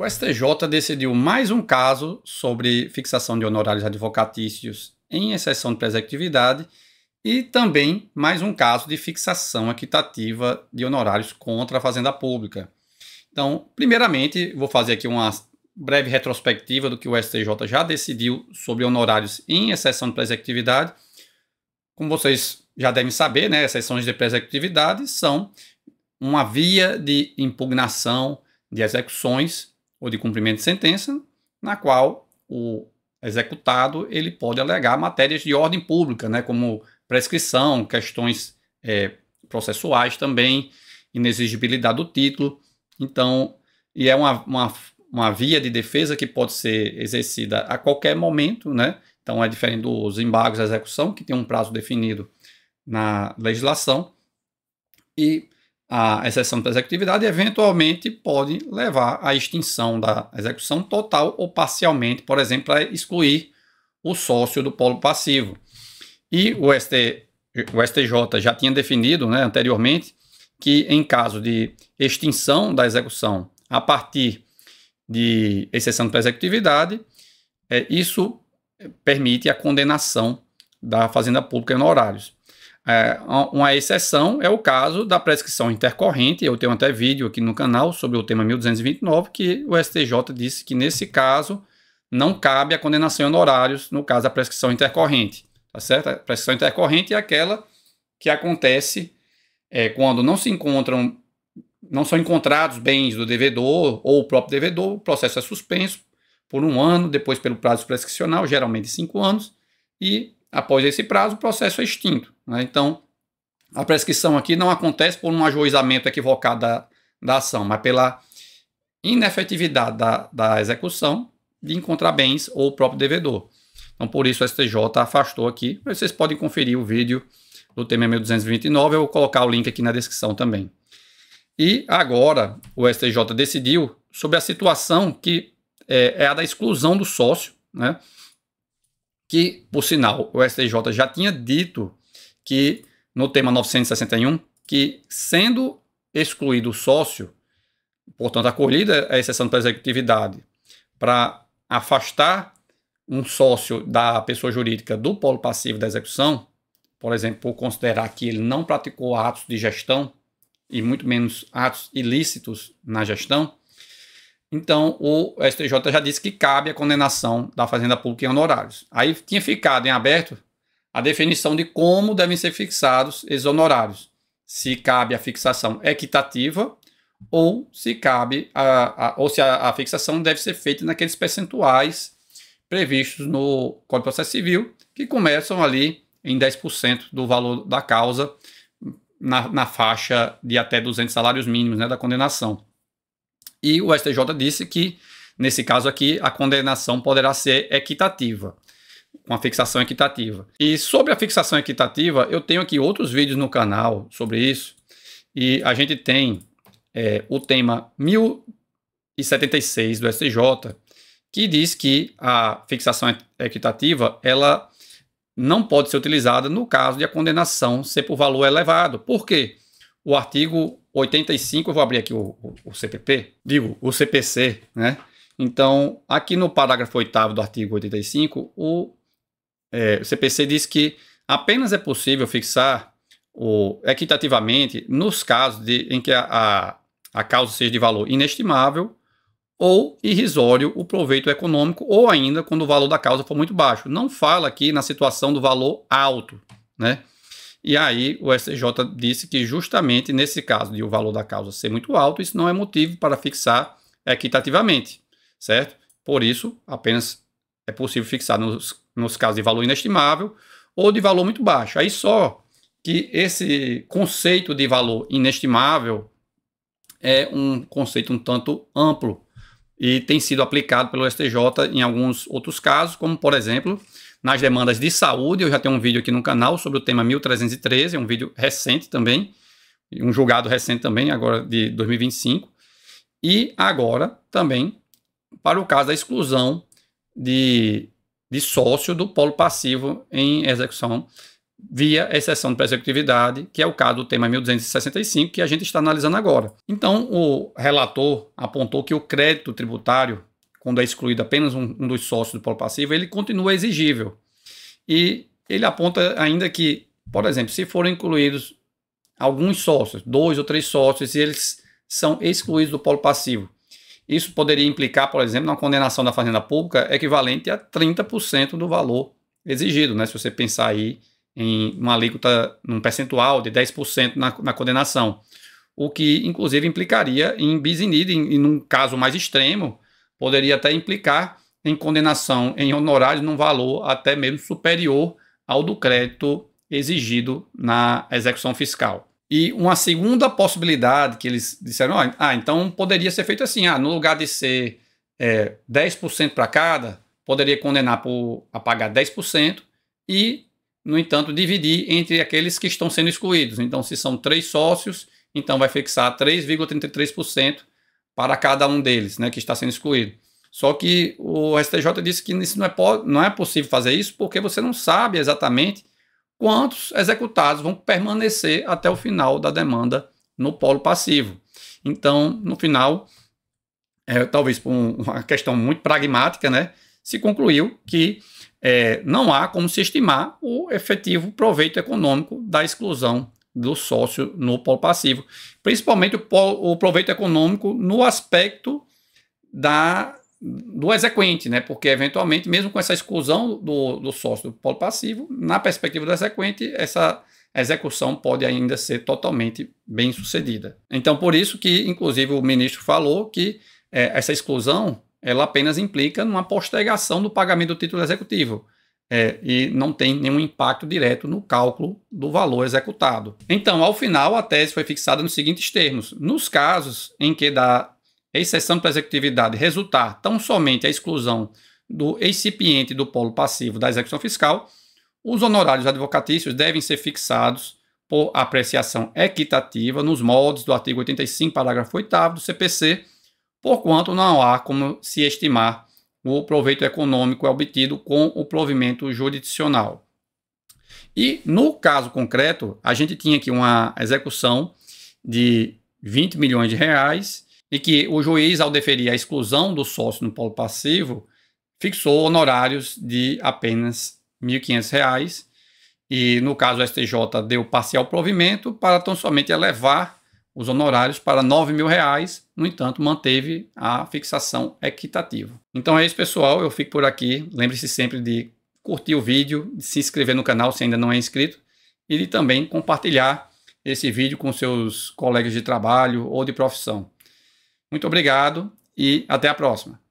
O STJ decidiu mais um caso sobre fixação de honorários advocatícios em exceção de pré-executividade e também mais um caso de fixação equitativa de honorários contra a Fazenda Pública. Então, primeiramente, vou fazer aqui uma breve retrospectiva do que o STJ já decidiu sobre honorários em exceção de pré-executividade. Como vocês já devem saber, né, exceções de pré-executividade são uma via de impugnação de execuções ou de cumprimento de sentença, na qual o executado ele pode alegar matérias de ordem pública, né, como prescrição, questões processuais também, inexigibilidade do título. Então, e é uma via de defesa que pode ser exercida a qualquer momento, né? Então, é diferente dos embargos à execução, que tem um prazo definido na legislação, e a exceção da executividade eventualmente pode levar à extinção da execução total ou parcialmente, por exemplo, para excluir o sócio do polo passivo. E o STJ já tinha definido, né, anteriormente, que em caso de extinção da execução a partir de exceção da executividade, isso permite a condenação da Fazenda Pública em honorários. Uma exceção é o caso da prescrição intercorrente. Eu tenho até vídeo aqui no canal sobre o tema 1229, que o STJ disse que nesse caso não cabe a condenação em honorários no caso da prescrição intercorrente, tá certo? A prescrição intercorrente é aquela que acontece quando não são encontrados bens do devedor ou o próprio devedor, o processo é suspenso por 1 ano, depois pelo prazo prescricional, geralmente 5 anos, e após esse prazo, o processo é extinto, né? Então, a prescrição aqui não acontece por um ajuizamento equivocado da ação, mas pela inefetividade da execução de encontrar bens ou o próprio devedor. Então, por isso, o STJ afastou aqui. Vocês podem conferir o vídeo do tema 1229, eu vou colocar o link aqui na descrição também. E agora, o STJ decidiu sobre a situação que é a da exclusão do sócio, né? Que, por sinal, o STJ já tinha dito que, no tema 961, que sendo excluído o sócio, portanto, acolhida a exceção de pré-executividade, para afastar um sócio da pessoa jurídica do polo passivo da execução, por exemplo, por considerar que ele não praticou atos de gestão, e muito menos atos ilícitos na gestão, então, o STJ já disse que cabe a condenação da Fazenda Pública em honorários. Aí tinha ficado em aberto a definição de como devem ser fixados esses honorários. Se cabe a fixação equitativa ou se cabe se a fixação deve ser feita naqueles percentuais previstos no Código de Processo Civil, que começam ali em 10% do valor da causa na faixa de até 200 salários mínimos, né, da condenação. E o STJ disse que, nesse caso aqui, a condenação poderá ser equitativa, com a fixação equitativa. E sobre a fixação equitativa, eu tenho aqui outros vídeos no canal sobre isso, e a gente tem o tema 1076 do STJ, que diz que a fixação equitativa ela não pode ser utilizada no caso de a condenação ser por valor elevado. Por quê? O artigo 85, eu vou abrir aqui o CPC, né? Então, aqui no parágrafo 8º do artigo 85, o CPC diz que apenas é possível fixar equitativamente nos casos em que a causa seja de valor inestimável ou irrisório o proveito econômico, ou ainda quando o valor da causa for muito baixo. Não fala aqui na situação do valor alto, né? E aí o STJ disse que justamente nesse caso de o valor da causa ser muito alto, isso não é motivo para fixar equitativamente, certo? Por isso, apenas é possível fixar nos casos de valor inestimável ou de valor muito baixo. Aí só que esse conceito de valor inestimável é um conceito um tanto amplo e tem sido aplicado pelo STJ em alguns outros casos, como por exemplo, nas demandas de saúde. Eu já tenho um vídeo aqui no canal sobre o tema 1313, é um vídeo recente também, um julgado recente também, agora de 2025. E agora também para o caso da exclusão de sócio do polo passivo em execução via exceção de pré-executividade, que é o caso do tema 1265, que a gente está analisando agora. Então, o relator apontou que o crédito tributário, quando é excluído apenas um dos sócios do polo passivo, ele continua exigível. E ele aponta ainda que, por exemplo, se forem incluídos alguns sócios, 2 ou 3 sócios, e eles são excluídos do polo passivo, isso poderia implicar, por exemplo, uma condenação da fazenda pública equivalente a 30% do valor exigido, né? Se você pensar aí em uma alíquota, num percentual de 10% na condenação, o que inclusive implicaria em bis in idem, e num caso mais extremo, poderia até implicar em condenação em honorários num valor até mesmo superior ao do crédito exigido na execução fiscal. E uma segunda possibilidade que eles disseram, então poderia ser feito assim, no lugar de ser 10% para cada, poderia condenar a pagar 10% e, no entanto, dividir entre aqueles que estão sendo excluídos. Então, se são 3 sócios, então vai fixar 3,33% para cada um deles, né, que está sendo excluído. Só que o STJ disse que isso não é possível fazer isso porque você não sabe exatamente quantos executados vão permanecer até o final da demanda no polo passivo. Então, no final, talvez por uma questão muito pragmática, né, se concluiu que não há como se estimar o efetivo proveito econômico da exclusão do sócio no polo passivo, principalmente o proveito econômico no aspecto do exequente, né? Porque eventualmente, mesmo com essa exclusão do sócio do polo passivo, na perspectiva do exequente, essa execução pode ainda ser totalmente bem sucedida. Então, por isso que, inclusive, o ministro falou que essa exclusão ela apenas implica numa postergação do pagamento do título executivo e não tem nenhum impacto direto no cálculo do valor executado. Então, ao final, a tese foi fixada nos seguintes termos: nos casos em que da exceção de pré-executividade resultar tão somente a exclusão do excipiente do polo passivo da execução fiscal, os honorários advocatícios devem ser fixados por apreciação equitativa nos moldes do artigo 85, parágrafo 8º do CPC, porquanto não há como se estimar o proveito econômico obtido com o provimento jurisdicional. E no caso concreto, a gente tinha aqui uma execução de 20 milhões de reais e que o juiz, ao deferir a exclusão do sócio no polo passivo, fixou honorários de apenas R$ 1.500 e, no caso, o STJ deu parcial provimento para tão somente elevar os honorários para R$ 9.000, no entanto, manteve a fixação equitativa. Então é isso, pessoal, eu fico por aqui. Lembre-se sempre de curtir o vídeo, de se inscrever no canal se ainda não é inscrito e de também compartilhar esse vídeo com seus colegas de trabalho ou de profissão. Muito obrigado e até a próxima.